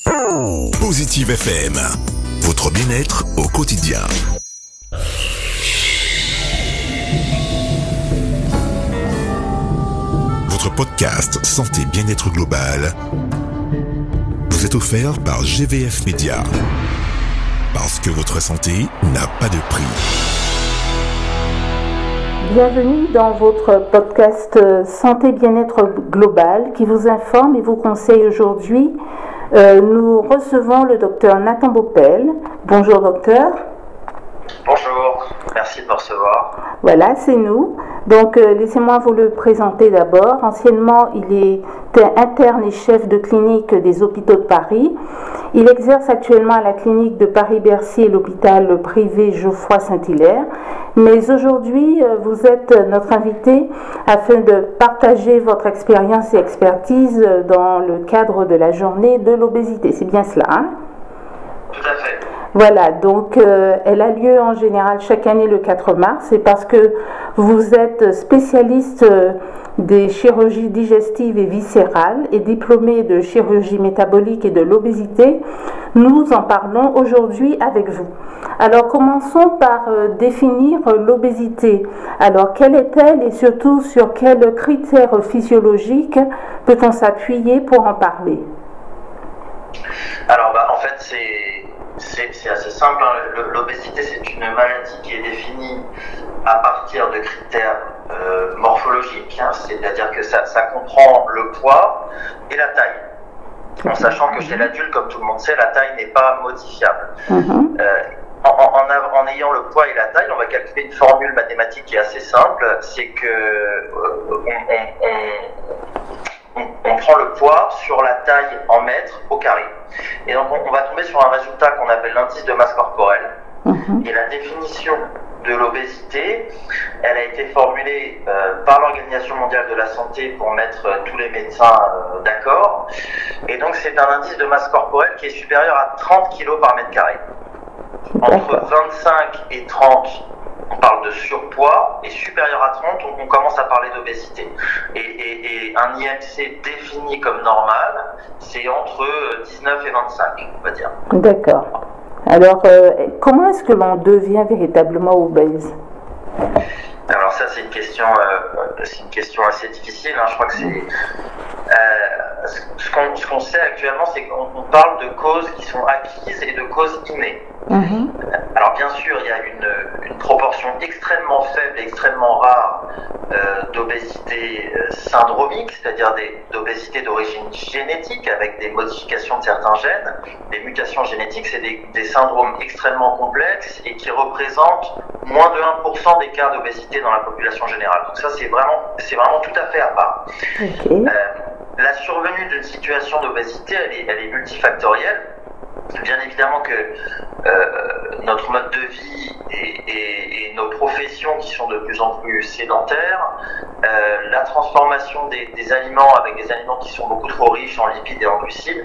Positive FM, votre bien-être au quotidien. Votre podcast Santé Bien-être Global vous est offert par GVF Média. Parce que votre santé n'a pas de prix. Bienvenue dans votre podcast Santé Bien-être Global qui vous informe et vous conseille aujourd'hui. Nous recevons le docteur Nathan Baupel. Bonjour docteur. Bonjour, merci de me recevoir. Voilà, c'est nous. Donc, laissez-moi vous le présenter d'abord. Anciennement, il était interne et chef de clinique des hôpitaux de Paris. Il exerce actuellement à la clinique de Paris-Bercy et l'hôpital privé Geoffroy-Saint-Hilaire. Mais aujourd'hui, vous êtes notre invité afin de partager votre expérience et expertise dans le cadre de la journée de l'obésité. C'est bien cela, hein? Tout à fait. Voilà, donc elle a lieu en général chaque année le 4 mars. C'est parce que vous êtes spécialiste des chirurgies digestives et viscérales et diplômé de chirurgie métabolique et de l'obésité. Nous en parlons aujourd'hui avec vous. Alors commençons par définir l'obésité. Alors quelle est-elle et surtout sur quels critères physiologiques peut-on s'appuyer pour en parler? Alors en fait c'est assez simple, hein. L'obésité, c'est une maladie qui est définie à partir de critères morphologiques, hein. C'est-à-dire que ça comprend le poids et la taille. En sachant que chez l'adulte, comme tout le monde sait, la taille n'est pas modifiable. En ayant le poids et la taille, on va calculer une formule mathématique qui est assez simple, c'est que on prend le poids sur la taille en mètres au carré. Et donc on va tomber sur un résultat qu'on appelle l'indice de masse corporelle. Et la définition de l'obésité, elle a été formulée par l'Organisation mondiale de la santé pour mettre tous les médecins d'accord. Et donc c'est un indice de masse corporelle qui est supérieur à 30 kg par mètre carré. Entre 25 et 30, on parle de surpoids, et supérieur à 30, on commence à parler d'obésité. Et un IMC défini comme normal, c'est entre 19 et 25, on va dire. D'accord. Alors, comment est-ce que l'on devient véritablement obèse? Alors ça, c'est une question assez difficile, hein. Je crois que c'est... ce qu'on sait actuellement, c'est qu'on parle de causes qui sont acquises et de causes innées. Alors bien sûr, il y a une proportion extrêmement faible et extrêmement rare d'obésité syndromique, c'est-à-dire d'obésité d'origine génétique avec des modifications de certains gènes. Les mutations génétiques, c'est des syndromes extrêmement complexes et qui représentent moins de 1% des cas d'obésité dans la population générale. Donc ça, c'est vraiment tout à fait à part. La survenue d'une situation d'obésité, elle est multifactorielle. Bien évidemment que notre mode de vie et nos professions qui sont de plus en plus sédentaires, la transformation des aliments avec des aliments qui sont beaucoup trop riches en lipides et en glucides.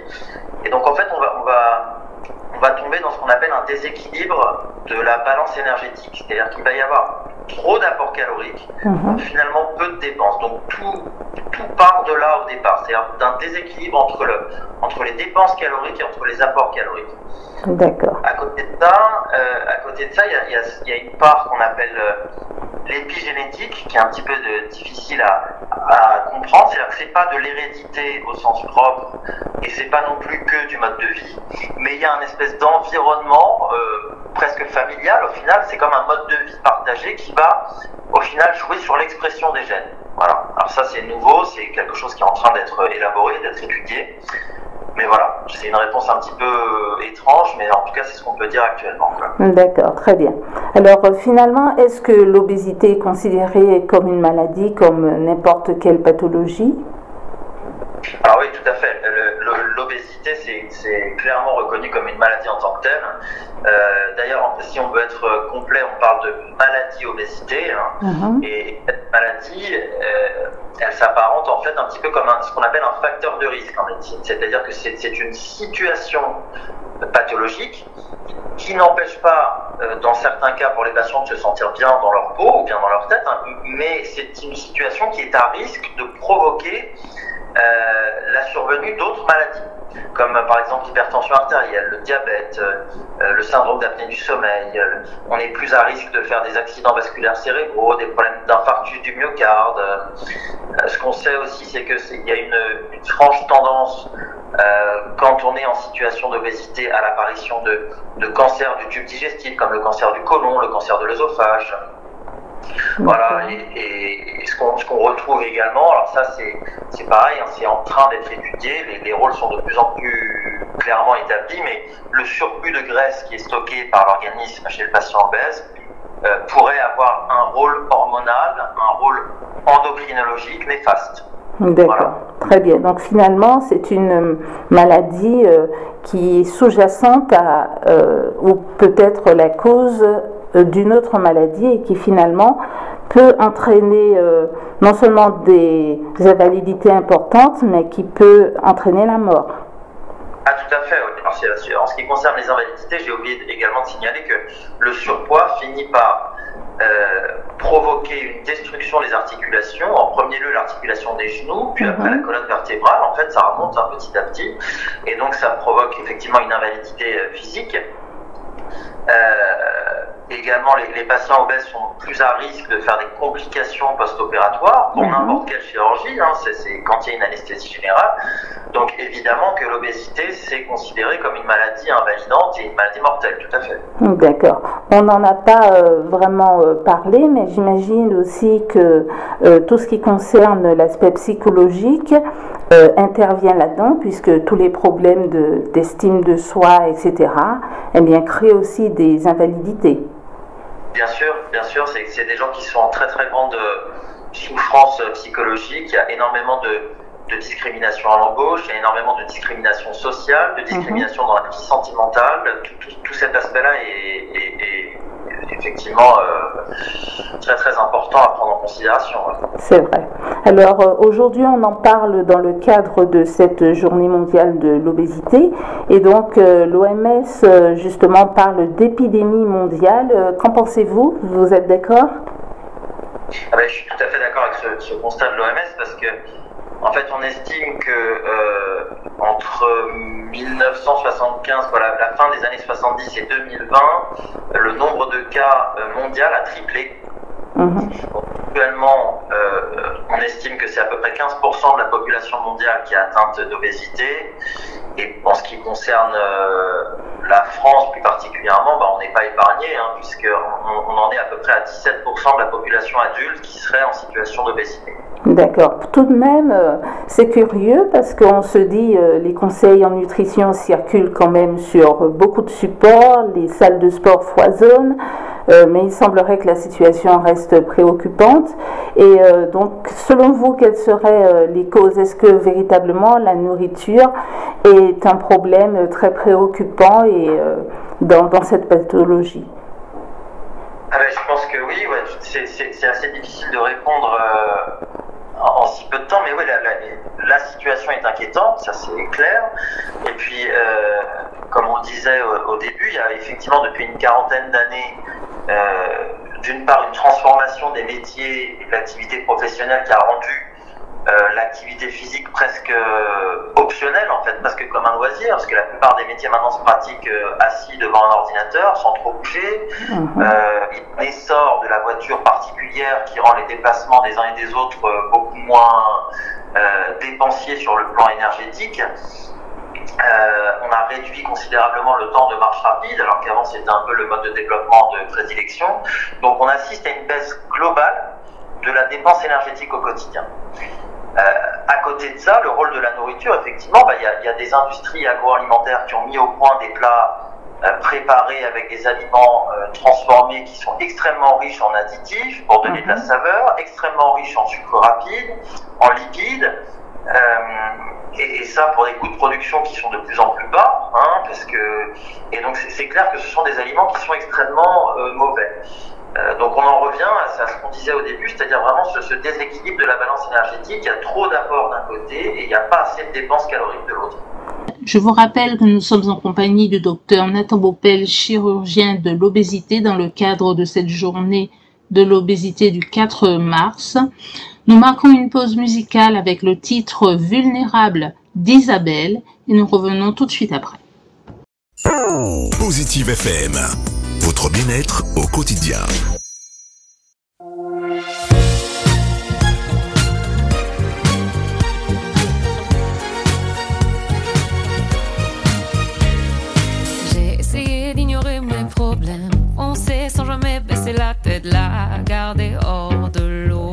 Et donc en fait on va tomber dans ce qu'on appelle un déséquilibre de la balance énergétique. C'est-à-dire qu'il va y avoir trop d'apports caloriques, finalement peu de dépenses. Donc tout part de là au départ. C'est-à-dire d'un déséquilibre entre les dépenses caloriques et entre les apports caloriques. D'accord. À côté de ça, il y a une part qu'on appelle l'épigénétique, qui est un petit peu difficile à comprendre. C'est-à-dire que c'est pas de l'hérédité au sens propre, et c'est pas non plus que du mode de vie, mais il y a un espèce d'environnement presque familial. Au final, c'est comme un mode de vie partagé qui va au final jouer sur l'expression des gènes. Voilà. Alors ça, c'est nouveau, c'est quelque chose qui est en train d'être élaboré, d'être étudié. Mais voilà, c'est une réponse un petit peu étrange, mais en tout cas, c'est ce qu'on peut dire actuellement, quoi. D'accord, très bien. Alors, finalement, est-ce que l'obésité est considérée comme une maladie, comme n'importe quelle pathologie? Alors oui, tout à fait. L'obésité, c'est clairement reconnu comme une maladie en tant que telle. D'ailleurs, si on veut être complet, on parle de maladie obésité. Et cette maladie, elle s'apparente en fait un petit peu comme ce qu'on appelle un facteur de risque en médecine. C'est-à-dire que c'est une situation pathologique qui n'empêche pas, dans certains cas, pour les patients de se sentir bien dans leur peau ou bien dans leur tête, hein, mais c'est une situation qui est à risque de provoquer la survenue d'autres maladies, comme par exemple l'hypertension artérielle, le diabète, le syndrome d'apnée du sommeil. On est plus à risque de faire des accidents vasculaires cérébraux, des problèmes d'infarctus du myocarde. Ce qu'on sait aussi, c'est qu'il y a une franche tendance, quand on est en situation d'obésité, à l'apparition de cancers du tube digestif, comme le cancer du côlon, le cancer de l'œsophage. Voilà, et ce qu'on retrouve également, alors ça c'est pareil, hein, c'est en train d'être étudié, les rôles sont de plus en plus clairement établis, mais le surplus de graisse qui est stocké par l'organisme chez le patient obèse pourrait avoir un rôle hormonal, un rôle endocrinologique néfaste. D'accord, voilà. Très bien. Donc finalement, c'est une maladie qui est sous-jacente à, ou peut-être la cause d'une autre maladie et qui finalement peut entraîner non seulement des invalidités importantes, mais qui peut entraîner la mort. Ah, tout à fait. Alors, en ce qui concerne les invalidités, j'ai oublié également de signaler que le surpoids finit par provoquer une destruction des articulations. En premier lieu, l'articulation des genoux, puis après la colonne vertébrale. En fait, ça remonte petit à petit. Et donc, ça provoque effectivement une invalidité physique. Également, les patients obèses sont plus à risque de faire des complications post-opératoires pour n'importe quelle chirurgie, hein, c'est quand il y a une anesthésie générale. Donc évidemment que l'obésité, c'est considéré comme une maladie invalidante et une maladie mortelle, tout à fait. D'accord. On n'en a pas vraiment parlé, mais j'imagine aussi que tout ce qui concerne l'aspect psychologique intervient là-dedans, puisque tous les problèmes d'estime de soi, etc., eh bien, créent aussi des invalidités. Bien sûr, c'est des gens qui sont en très très grande souffrance psychologique. Il y a énormément de discrimination à l'embauche, il y a énormément de discrimination sociale, de discrimination dans la vie sentimentale. Tout cet aspect-là est effectivement très très important à prendre en considération. C'est vrai. Alors aujourd'hui, on en parle dans le cadre de cette journée mondiale de l'obésité, et donc l'OMS justement parle d'épidémie mondiale. Qu'en pensez-vous? Vous êtes d'accord? Je suis tout à fait d'accord avec ce constat de l'OMS, parce que en fait, on estime que entre 1975, voilà, la fin des années 70 et 2020, le nombre de cas mondial a triplé. Actuellement, on estime que c'est à peu près 15% de la population mondiale qui est atteinte d'obésité. Et en ce qui concerne la France plus particulièrement, on n'est pas épargné, hein, puisqu'on en est à peu près à 17% de la population adulte qui serait en situation d'obésité. D'accord. Tout de même, c'est curieux parce qu'on se dit les conseils en nutrition circulent quand même sur beaucoup de supports, les salles de sport foisonnent, mais il semblerait que la situation reste préoccupante. Et donc, selon vous, quelles seraient les causes? Est-ce que véritablement la nourriture est un problème très préoccupant et dans cette pathologie? Je pense que oui, ouais, c'est assez difficile de répondre en si peu de temps, mais oui, la situation est inquiétante, ça c'est clair. Et puis, comme on le disait au début, il y a effectivement depuis une quarantaine d'années, d'une part une transformation des métiers et de l'activité professionnelle qui a rendu l'activité physique presque optionnelle, en fait, presque comme un loisir, parce que la plupart des métiers maintenant se pratiquent assis devant un ordinateur, sans trop bouger. Il y a un essor de la voiture particulière qui rend les déplacements des uns et des autres beaucoup moins dépensiers sur le plan énergétique. On a réduit considérablement le temps de marche rapide, alors qu'avant c'était un peu le mode de développement de prédilection. Donc on assiste à une baisse globale de la dépense énergétique au quotidien. À côté de ça, le rôle de la nourriture, effectivement, y a des industries agroalimentaires qui ont mis au point des plats préparés avec des aliments transformés qui sont extrêmement riches en additifs pour donner de la saveur, extrêmement riches en sucre rapide, en lipides, et ça pour des coûts de production qui sont de plus en plus bas, hein, et donc c'est clair que ce sont des aliments qui sont extrêmement mauvais. Donc on en revient à ce qu'on disait au début, c'est-à-dire vraiment ce déséquilibre de la balance énergétique. Il y a trop d'apports d'un côté et il n'y a pas assez de dépenses caloriques de l'autre. Je vous rappelle que nous sommes en compagnie du docteur Nathan Baupel, chirurgien de l'obésité, dans le cadre de cette journée de l'obésité du 4 mars. Nous marquons une pause musicale avec le titre Vulnérable d'Isabelle et nous revenons tout de suite après. Positive FM, votre bien-être au quotidien. J'ai essayé d'ignorer mes problèmes, foncer sans jamais baisser la tête, la garder hors de l'eau.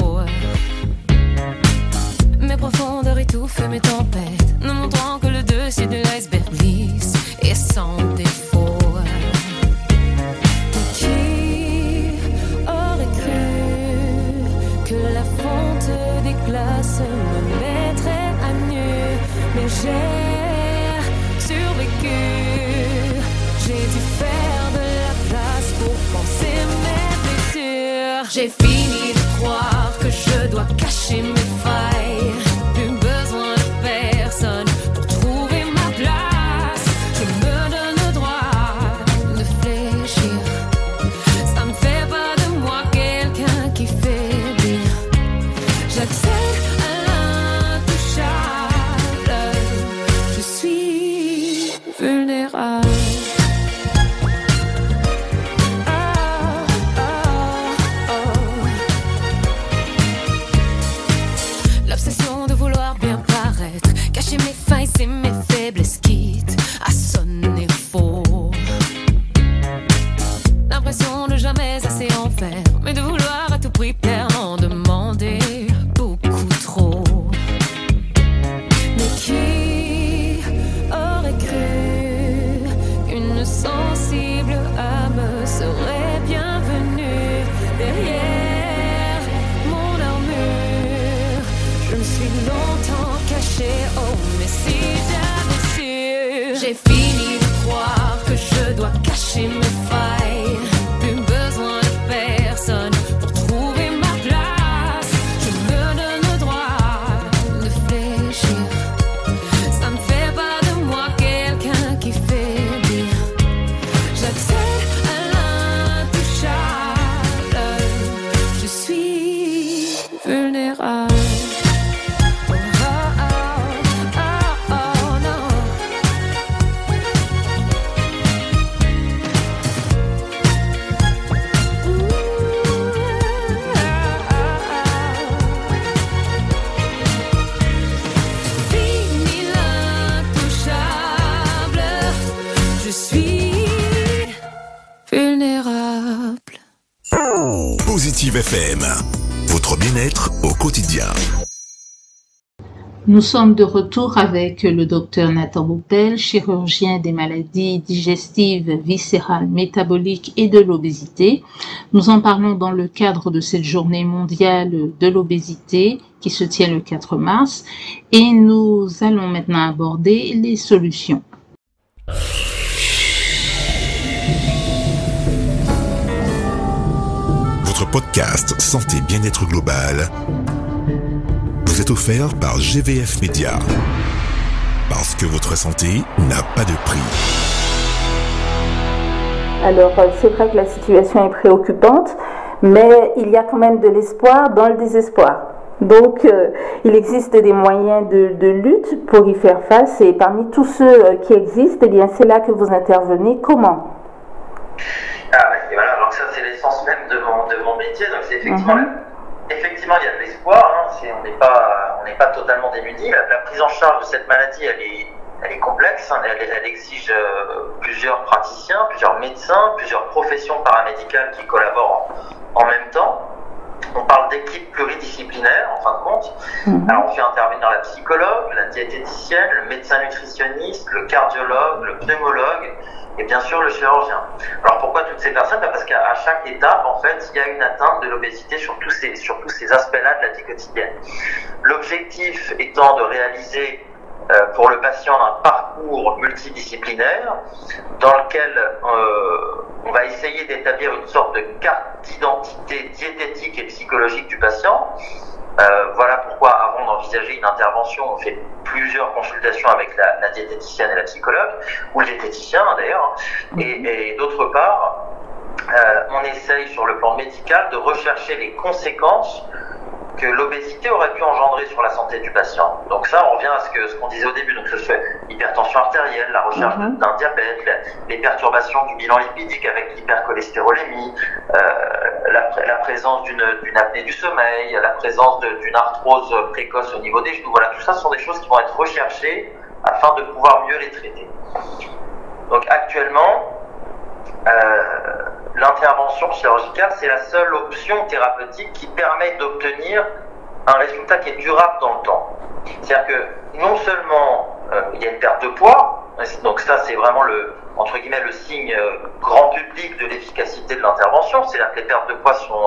Mes profondeurs étouffent mes tempêtes, ne montrant que le dessus de l'iceberg lisse et sans défaut. Qui aurait cru que la fonte des glaces me mettrait à nu? Mais j'ai survécu. J'ai dû faire de la place pour penser mes blessures. J'ai fini de croire que je dois cacher mes failles. Plus besoin de personne pour trouver ma place. Je me donne le droit de fléchir. Ça ne fait pas de moi quelqu'un qui faiblit. J'accède à l'intouchable. Je suis vulnérable. L'obsession de vouloir bien paraître, cacher mes failles et mes faiblesses, quitte à sonner faux. L'impression de jamais assez en faire, mais de vouloir à tout prix plaire, en demander beaucoup trop. Mais qui aurait cru qu'une sensible âme serait bienvenue derrière mon armure? Je me suis longtemps cachée, oh mais si j'avais su. J'ai fini de croire que je dois cacher mes failles. Plus besoin de personne pour trouver ma place. Je me donne le droit de fléchir. Ça ne fait pas de moi quelqu'un qui faiblit. J'accède à l'intouchable. Je suis vulnérable. Fini l'intouchable. Je suis vulnérable. Positive FM, votre bien-être au quotidien. Nous sommes de retour avec le docteur Nathan Boppel, chirurgien des maladies digestives, viscérales, métaboliques et de l'obésité. Nous en parlons dans le cadre de cette journée mondiale de l'obésité qui se tient le 4 mars et nous allons maintenant aborder les solutions. Votre podcast Santé Bien-être Global vous est offert par GVF Média. Parce que votre santé n'a pas de prix. Alors, c'est vrai que la situation est préoccupante, mais il y a quand même de l'espoir dans le désespoir. Donc, il existe des moyens de lutte pour y faire face, et parmi tous ceux qui existent, eh bien, c'est là que vous intervenez. Comment ? Et voilà, donc ça c'est l'essence même de mon métier, donc c'est effectivement il y a de l'espoir, hein, on n'est pas totalement démunis. La prise en charge de cette maladie elle est complexe, hein, elle exige plusieurs praticiens, plusieurs médecins, plusieurs professions paramédicales qui collaborent en même temps. On parle d'équipe pluridisciplinaire en fin de compte. Alors on fait intervenir la psychologue, la diététicienne, le médecin nutritionniste, le cardiologue, le pneumologue et bien sûr le chirurgien. Alors pourquoi toutes ces personnes ? Parce qu'à chaque étape, en fait, il y a une atteinte de l'obésité sur tous ces aspects-là de la vie quotidienne. L'objectif étant de réaliser pour le patient un parcours multidisciplinaire dans lequel on va essayer d'établir une sorte de carte d'identité diététique et psychologique du patient. Voilà pourquoi, avant d'envisager une intervention, on fait plusieurs consultations avec la diététicienne et la psychologue, ou le diététicien d'ailleurs. Et d'autre part, on essaye sur le plan médical de rechercher les conséquences que l'obésité aurait pu engendrer sur la santé du patient. Donc ça, on revient à ce qu'on disait au début, donc que ce soit l'hypertension artérielle, la recherche d'un diabète, les perturbations du bilan lipidique avec l'hypercholestérolémie, la présence d'une apnée du sommeil, la présence d'une arthrose précoce au niveau des genoux. Voilà, tout ça sont des choses qui vont être recherchées afin de pouvoir mieux les traiter. Donc actuellement, l'intervention chirurgicale, c'est la seule option thérapeutique qui permet d'obtenir un résultat qui est durable dans le temps. C'est-à-dire que non seulement il y a une perte de poids, donc ça c'est vraiment entre guillemets le signe grand public de l'efficacité de l'intervention, c'est-à-dire que les pertes de poids sont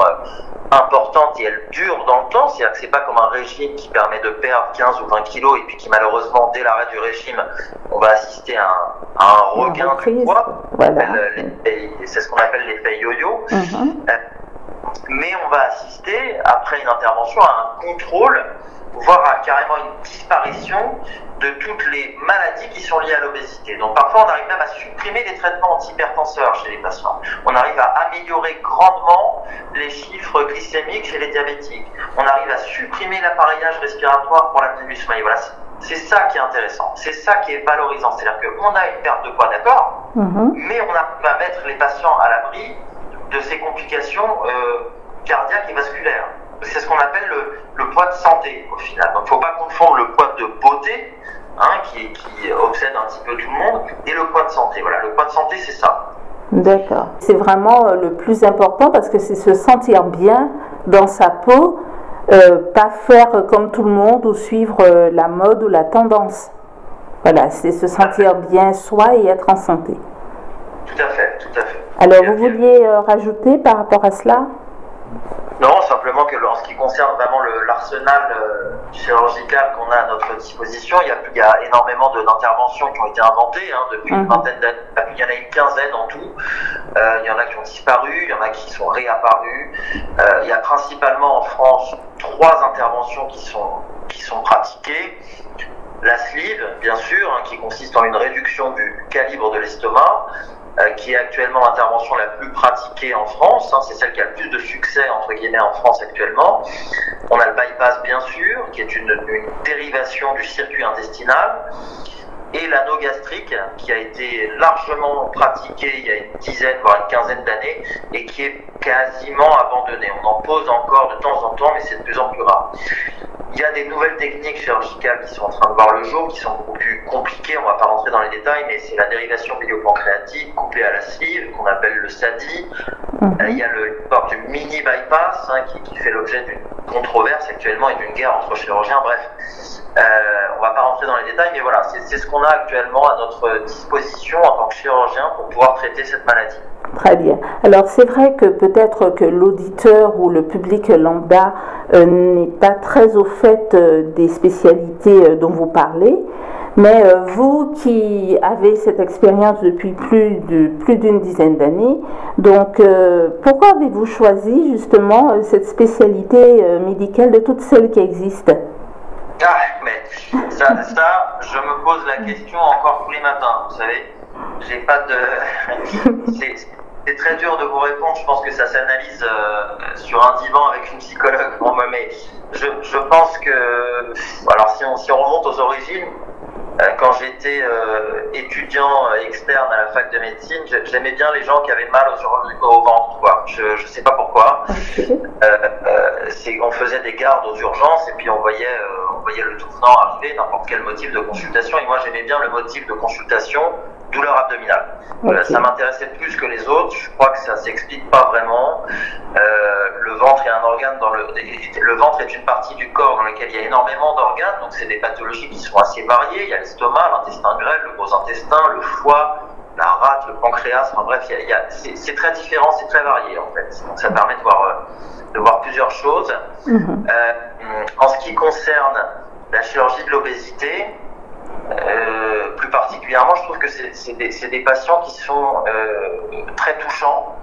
importantes et elles durent dans le temps, c'est-à-dire que c'est pas comme un régime qui permet de perdre 15 ou 20 kilos et puis qui malheureusement dès l'arrêt du régime on va assister à un regain du poids. Voilà. C'est ce qu'on appelle l'effet yo-yo. Mais on va assister après une intervention à un contrôle, voire à carrément une disparition de toutes les maladies qui sont liées à l'obésité. Donc parfois on arrive même à supprimer les traitements antihypertenseurs chez les patients. On arrive à améliorer grandement les chiffres glycémiques chez les diabétiques. On arrive à supprimer l'appareillage respiratoire pour l'apnée du sommeil. Voilà, c'est ça qui est intéressant, c'est ça qui est valorisant. C'est-à-dire qu'on a une perte de poids, d'accord, mais on arrive à mettre les patients à l'abri de ces complications cardiaques et vasculaires. C'est ce qu'on appelle le poids de santé au final. Donc il ne faut pas confondre le poids de beauté, qui obsède un petit peu tout le monde, et le poids de santé. Voilà, le poids de santé, c'est ça. D'accord. C'est vraiment le plus important parce que c'est se sentir bien dans sa peau, pas faire comme tout le monde ou suivre la mode ou la tendance. Voilà, c'est se sentir bien soi et être en santé. Tout à fait, tout à fait. Alors, vous vouliez rajouter par rapport à cela ? Non, simplement que en ce qui concerne vraiment l'arsenal chirurgical qu'on a à notre disposition, il y a énormément d'interventions qui ont été inventées depuis une vingtaine d'années. Il y en a une quinzaine en tout. Il y en a qui ont disparu, il y en a qui sont réapparus. Il y a principalement en France 3 interventions qui sont pratiquées. La sleeve, bien sûr, qui consiste en une réduction du calibre de l'estomac, qui est actuellement l'intervention la plus pratiquée en France, c'est celle qui a le plus de succès entre guillemets en France actuellement. On a le bypass bien sûr, qui est une dérivation du circuit intestinal, et l'anneau gastrique, qui a été largement pratiqué il y a une dizaine, voire une quinzaine d'années, et qui est quasiment abandonné. On en pose encore de temps en temps, mais c'est de plus en plus rare. Il y a des nouvelles techniques chirurgicales qui sont en train de voir le jour, qui sont beaucoup plus compliquées, on ne va pas rentrer dans les détails, mais c'est la dérivation biliopancréatique couplée à la sleeve, qu'on appelle le SADI. Il y a l'histoire du mini bypass, qui fait l'objet d'une controverse actuellement et d'une guerre entre chirurgiens, bref. On ne va pas rentrer dans les détails, mais voilà, c'est ce qu'on a actuellement à notre disposition en tant que chirurgien pour pouvoir traiter cette maladie. Très bien. Alors c'est vrai que peut-être que l'auditeur ou le public lambda n'est pas très au fait des spécialités dont vous parlez, mais vous qui avez cette expérience depuis plus d'une dizaine d'années, donc pourquoi avez-vous choisi justement cette spécialité médicale de toutes celles qui existent ? Mais ça, je me pose la question encore tous les matins, vous savez. J'ai pas de... C'est très dur de vous répondre, je pense que ça s'analyse sur un divan avec une psychologue. Bon, mais je pense que... Alors si on remonte aux origines, quand j'étais étudiant externe à la fac de médecine, j'aimais bien les gens qui avaient mal au ventre, quoi. Je sais pas pourquoi. On faisait des gardes aux urgences et puis on voyait le tout venant arriver, n'importe quel motif de consultation. Et moi j'aimais bien le motif de consultation, douleur abdominale. Ça m'intéressait plus que les autres. Je crois que ça s'explique pas vraiment. Le ventre est un organe le ventre est une partie du corps dans laquelle il y a énormément d'organes. Donc c'est des pathologies qui sont assez variées. Il y a l'estomac, l'intestin grêle, le gros intestin, le foie, la rate, le pancréas. Enfin bref, c'est très différent, c'est très varié en fait. Donc ça permet de voir plusieurs choses. En ce qui concerne la chirurgie de l'obésité, plus particulièrement, je trouve que c'est des patients qui sont très touchants.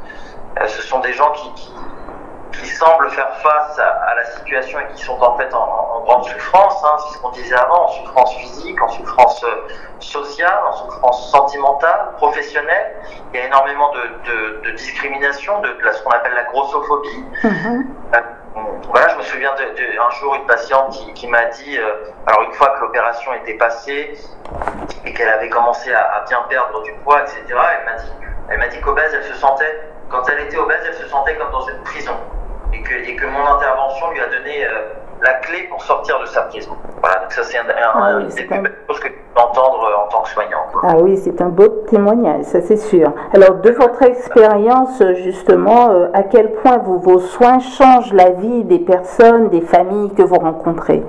Ce sont des gens qui semblent faire face à la situation et qui sont en fait en grande souffrance, c'est ce qu'on disait avant, en souffrance physique, en souffrance sociale, en souffrance sentimentale, professionnelle. Il y a énormément de discrimination, de ce qu'on appelle la grossophobie. voilà, je me souviens un jour une patiente qui m'a dit, alors une fois que l'opération était passée et qu'elle avait commencé à bien perdre du poids, etc., elle m'a dit qu'obèse, elle se sentait, quand elle était obèse, elle se sentait comme dans une prison. Et que mon intervention lui a donné la clé pour sortir de sa prison. Voilà, donc ça c'est une des plus belles choses que tu peux entendre en tant que soignant. Ah oui, c'est un beau témoignage, ça c'est sûr. Alors de votre expérience justement, à quel point vos soins changent la vie des personnes, des familles que vous rencontrez?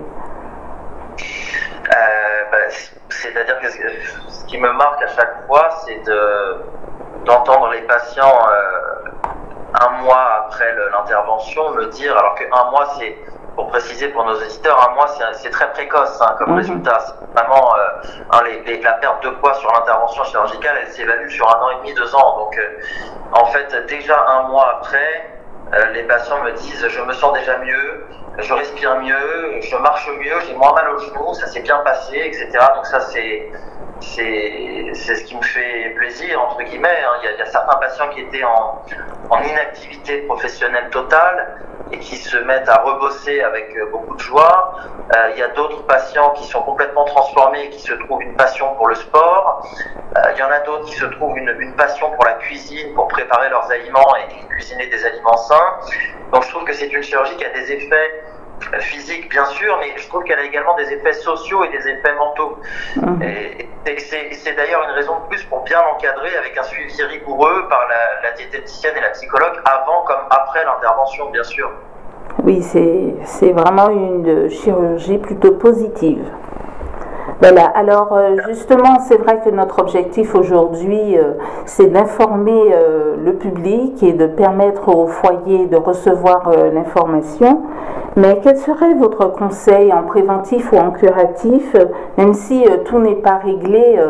C'est-à-dire que ce qui me marque à chaque fois, c'est d'entendre les patients un mois après l'intervention me dire, alors qu'un mois c'est, pour préciser pour nos auditeurs, un mois c'est très précoce comme résultat. C'est vraiment la perte de poids sur l'intervention chirurgicale, elle s'évalue sur 1 an et demi, 2 ans. Donc en fait déjà un mois après, les patients me disent je me sens déjà mieux, je respire mieux, je marche mieux, j'ai moins mal aux genoux, ça s'est bien passé, etc. Donc ça c'est ce qui me fait plaisir, entre guillemets. Il y a certains patients qui étaient en inactivité professionnelle totale et qui se mettent à rebosser avec beaucoup de joie. Il y a d'autres patients qui sont complètement transformés et qui se trouvent une passion pour le sport. Il y en a d'autres qui se trouvent une passion pour la cuisine, pour préparer leurs aliments et cuisiner des aliments sains. Donc je trouve que c'est une chirurgie qui a des effets physiques bien sûr, mais je trouve qu'elle a également des effets sociaux et des effets mentaux. Et c'est d'ailleurs une raison de plus pour bien l'encadrer avec un suivi rigoureux par la diététicienne et la psychologue avant comme après l'intervention, bien sûr. Oui, c'est vraiment une chirurgie plutôt positive. Voilà, alors justement, c'est vrai que notre objectif aujourd'hui, c'est d'informer le public et de permettre aux foyers de recevoir l'information. Mais quel serait votre conseil en préventif ou en curatif, même si tout n'est pas réglé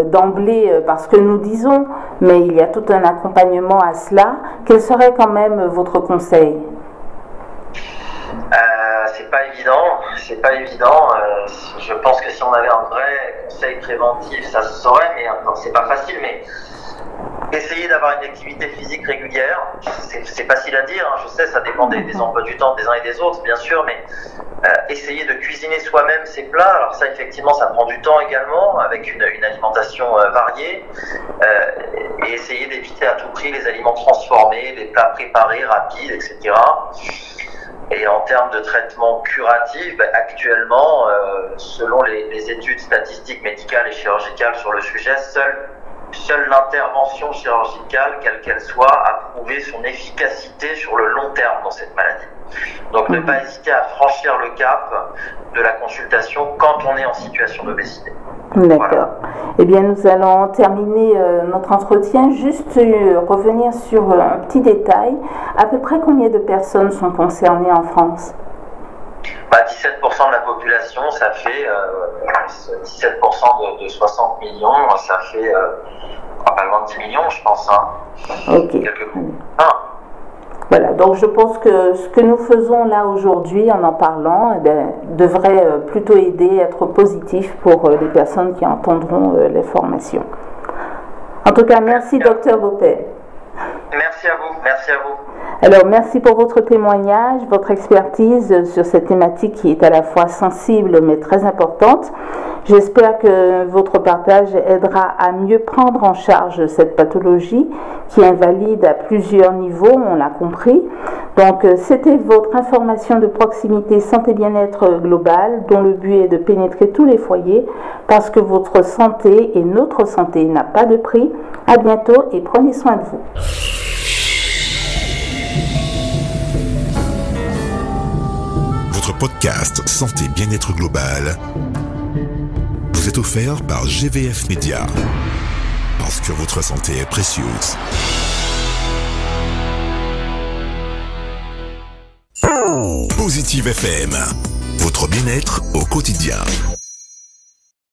d'emblée par ce que nous disons, mais il y a tout un accompagnement à cela. Quel serait quand même votre conseil ? C'est pas évident. Je pense que si on avait un vrai conseil préventif, ça se saurait, mais c'est pas facile. Mais essayer d'avoir une activité physique régulière, c'est facile à dire. Je sais, ça dépend des emplois du temps des uns et des autres, bien sûr, mais essayer de cuisiner soi-même ses plats. Alors ça, effectivement, ça prend du temps également, avec une alimentation variée, et essayer d'éviter à tout prix les aliments transformés, les plats préparés, rapides, etc. Et en termes de traitement curatif, actuellement, selon les études statistiques médicales et chirurgicales sur le sujet, seule l'intervention chirurgicale, quelle qu'elle soit, a prouvé son efficacité sur le long terme dans cette maladie. Donc ne pas hésiter à franchir le cap de la consultation quand on est en situation d'obésité. D'accord. Voilà. Eh bien, nous allons terminer notre entretien, juste revenir sur un petit détail. À peu près combien de personnes sont concernées en France ? 17% de la population, ça fait 17% de 60 millions, ça fait pas loin de 10 millions, je pense. Ok. Voilà, donc je pense que ce que nous faisons là aujourd'hui en parlant devrait plutôt aider, être positif pour les personnes qui entendront les formations. En tout cas, merci Dr Baupel. Merci à vous, merci à vous. Alors, merci pour votre témoignage, votre expertise sur cette thématique qui est à la fois sensible mais très importante. J'espère que votre partage aidera à mieux prendre en charge cette pathologie qui invalide à plusieurs niveaux, on l'a compris. Donc, c'était votre information de proximité santé bien-être global dont le but est de pénétrer tous les foyers parce que votre santé et notre santé n'a pas de prix. À bientôt et prenez soin de vous. Votre podcast Santé Bien-être Global vous est offert par GVF Média. Parce que votre santé est précieuse. Positive FM. Votre bien-être au quotidien.